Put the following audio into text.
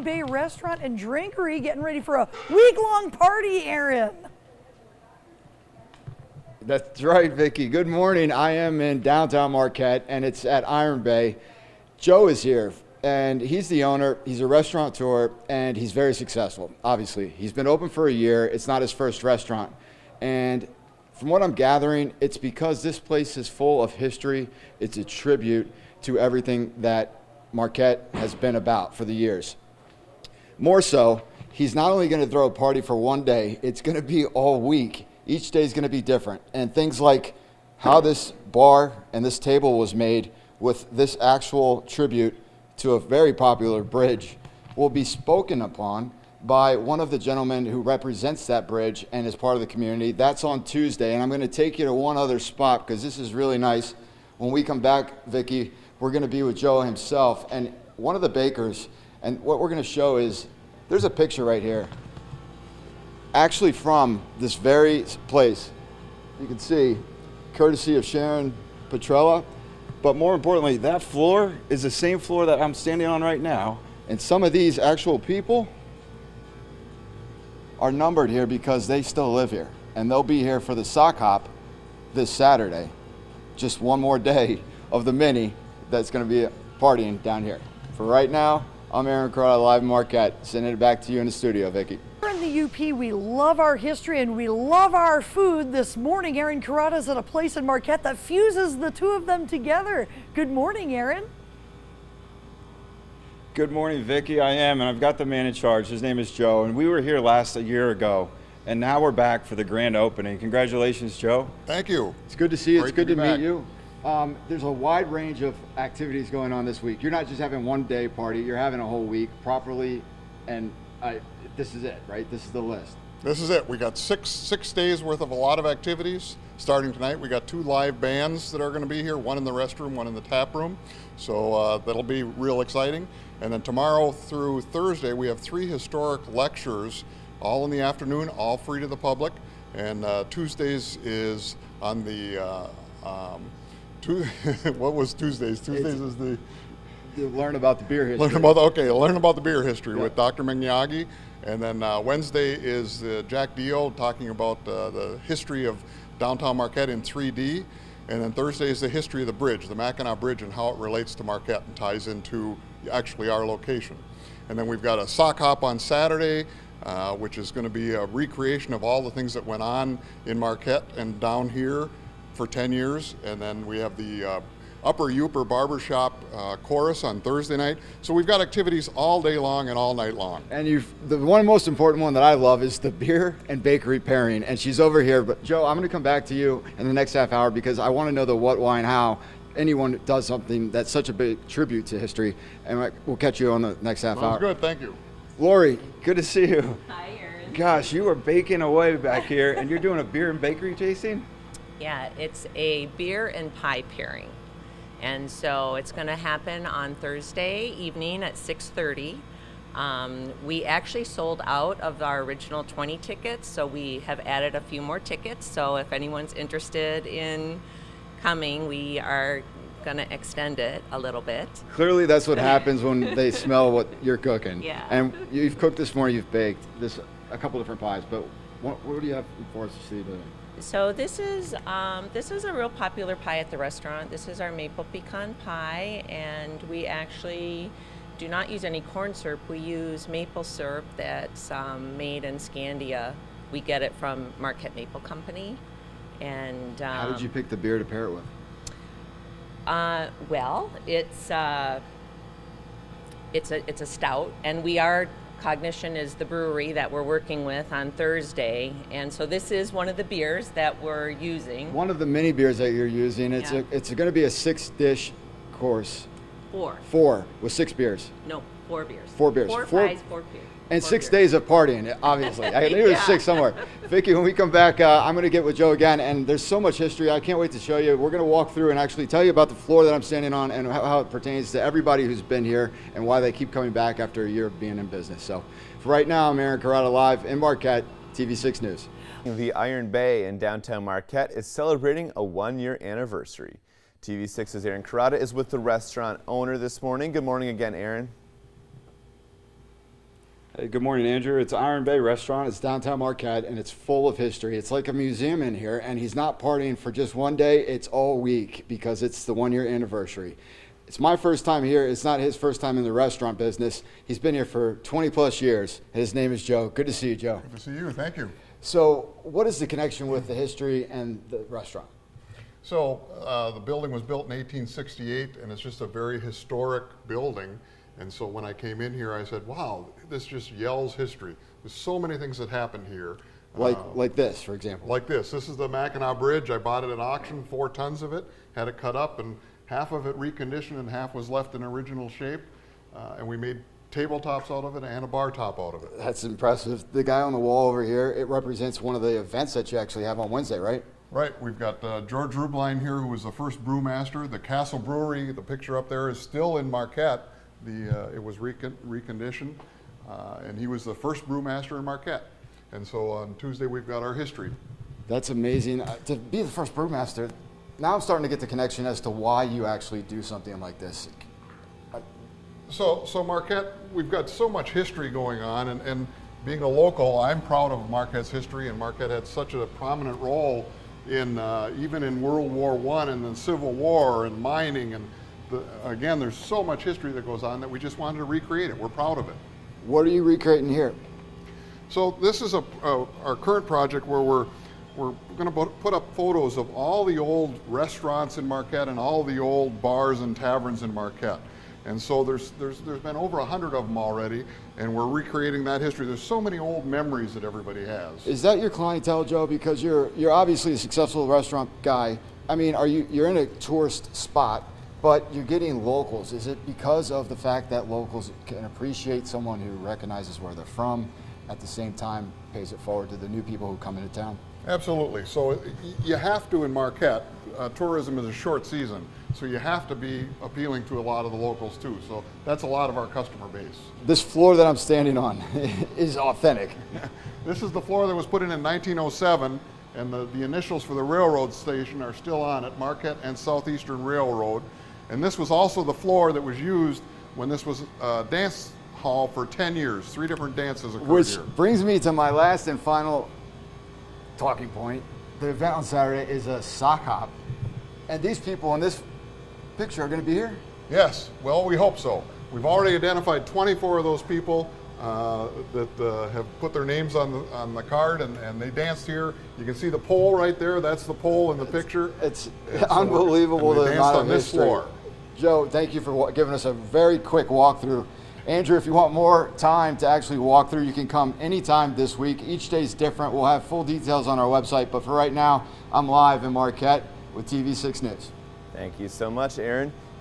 Iron Bay Restaurant and Drinkery, getting ready for a week-long party, Aaron. That's right, Vicki. Good morning. I am in downtown Marquette, and it's at Iron Bay. Joe is here, and he's the owner. He's a restaurateur, and he's very successful, obviously. He's been open for a year. It's not his first restaurant. And from what I'm gathering, it's because this place is full of history. It's a tribute to everything that Marquette has been about for the years. More so, he's not only going to throw a party for one day, it's going to be all week. Each day is going to be different. And things like how this bar and this table was made with this actual tribute to a very popular bridge will be spoken upon by one of the gentlemen who represents that bridge and is part of the community. That's on Tuesday. And I'm going to take you to one other spot because this is really nice. When we come back, Vicki, we're going to be with Joe himself and one of the bakers. And what we're going to show is there's a picture right here, actually from this very place. You can see, courtesy of Sharon Petrella. But more importantly, that floor is the same floor that I'm standing on right now. And some of these actual people are numbered here because they still live here. And they'll be here for the sock hop this Saturday. Just one more day of the mini that's going to be partying down here. For right now, I'm Aaron CAROTTA, live in Marquette. Sending it back to you in the studio, Vicki. Here in the UP, we love our history and we love our food. This morning, Aaron CAROTTA is at a place in Marquette that fuses the two of them together. Good morning, Aaron. Good morning, Vicki. I am, and I've got the man in charge. His name is Joe, and we were here a year ago, and now we're back for the grand opening. Congratulations, Joe. Thank you. It's good to see you. Great It's good to be meet you. There's a wide range of activities going on this week. You're not just having one day party, you're having a whole week properly, and this is it, right? This is the list. This is it. We got six days worth of a lot of activities. Starting tonight, we got 2 live bands that are going to be here, one in the restroom, one in the tap room. So that'll be real exciting. And then tomorrow through Thursday, we have 3 historic lectures, all in the afternoon, all free to the public. And Tuesdays is on the, what was Tuesdays? Tuesdays is the... You learn about the beer history. Learn about the beer history with Dr. Mignaghi. And then Wednesday is Jack Dio talking about the history of downtown Marquette in 3D. And then Thursday is the history of the bridge, the Mackinac Bridge, and how it relates to Marquette and ties into actually our location. And then we've got a sock hop on Saturday, which is going to be a recreation of all the things that went on in Marquette and down here for 10 years. And then we have the Upper Uper Barbershop chorus on Thursday night. So we've got activities all day long and all night long. And the one most important one that I love is the beer and bakery pairing. And she's over here. But Joe, I'm going to come back to you in the next half hour because I want to know the what, why, and how anyone does something that's such a big tribute to history. And we'll catch you on the next half hour. Sounds good. Thank you. Lori, good to see you. Hi, Aaron. Gosh, you are baking away back here, and you're doing a beer and bakery tasting? Yeah, it's a beer and pie pairing. And so it's going to happen on Thursday evening at 6:30. We actually sold out of our original 20 tickets, so we have added a few more tickets. So if anyone's interested in coming, we are going to extend it a little bit. Clearly that's what happens when they smell what you're cooking. Yeah. And you've cooked this morning, you've baked a couple different pies, but what do you have for us to see today? So this is a real popular pie at the restaurant. This is our maple pecan pie, and we actually do not use any corn syrup. We use maple syrup that's made in Scandia. We get it from Marquette Maple Company. And how did you pick the beer to pair it with? Well, it's a stout, and Cognition is the brewery that we're working with on Thursday, and so this is one of the beers that we're using. One of the mini beers that you're using. It's going to be a 6-dish course. 4 with 6 beers. No, 4 beers. 4 beers. 4 pies, 4 beers. And 6 days of partying, obviously. I knew it was 6 somewhere. Vicki, when we come back, I'm going to get with Joe again, and there's so much history. I can't wait to show you. We're going to walk through and actually tell you about the floor that I'm standing on and how it pertains to everybody who's been here and why they keep coming back after a year of being in business. So for right now, I'm Aaron CAROTTA live in Marquette, TV6 News. The Iron Bay in downtown Marquette is celebrating a 1-year anniversary. TV6's Aaron CAROTTA is with the restaurant owner this morning. Good morning again, Aaron. Hey, good morning, Andrew. It's Iron Bay Restaurant. It's downtown Marquette, and it's full of history. It's like a museum in here, and he's not partying for just one day. It's all week because it's the one-year anniversary. It's my first time here. It's not his first time in the restaurant business. He's been here for 20-plus years. His name is Joe. Good to see you, Joe. Good to see you. Thank you. So what is the connection with the history and the restaurant? So the building was built in 1868, and it's just a very historic building. And so when I came in here, I said, wow, this just yells history. There's so many things that happened here. Like this, for example. Like this. This is the Mackinac Bridge. I bought it at auction, 4 tons of it, had it cut up, and half of it reconditioned and half was left in original shape. And we made tabletops out of it and a bar top out of it. That's impressive. The guy on the wall over here, it represents one of the events that you actually have on Wednesday, right? Right. We've got George Rubline here, who was the first brewmaster. The Castle Brewery, the picture up there, is still in Marquette. It was reconditioned, and he was the first brewmaster in Marquette. And so on Tuesday, we've got our history. That's amazing. To be the first brewmaster, now I'm starting to get the connection as to why you actually do something like this. So Marquette, we've got so much history going on, and being a local, I'm proud of Marquette's history, and Marquette had such a prominent role in even in World War I and the Civil War and mining, and again, there's so much history that goes on that we just wanted to recreate it. We're proud of it. What are you recreating here? So this is our current project where we're going to put up photos of all the old restaurants in Marquette and all the old bars and taverns in Marquette. And so there's been over 100 of them already, and we're recreating that history. There's so many old memories that everybody has. Is that your clientele, Joe? Because you're obviously a successful restaurant guy. I mean, you're in a tourist spot, but you're getting locals. Is it because of the fact that locals can appreciate someone who recognizes where they're from, at the same time pays it forward to the new people who come into town? Absolutely. So you have to in Marquette. Tourism is a short season, so you have to be appealing to a lot of the locals too. So that's a lot of our customer base. This floor that I'm standing on is authentic. This is the floor that was put in 1907, and the initials for the railroad station are still on it, Marquette and Southeastern Railroad. And this was also the floor that was used when this was a dance hall for 10 years. 3 different dances occurred Which here. brings me to my last and final talking point. The event on Saturday is a sock hop. And these people in this picture are going to be here? Yes, well, we hope so. We've already identified 24 of those people that have put their names on the card, and they danced here. You can see the pole right there. That's the pole in the picture. It's unbelievable the amount of this history. floor. Joe, thank you for giving us a very quick walkthrough. Andrew, if you want more time to actually walk through, you can come anytime this week. Each day is different. We'll have full details on our website, but for right now, I'm live in Marquette with TV6 News. Thank you so much, Aaron.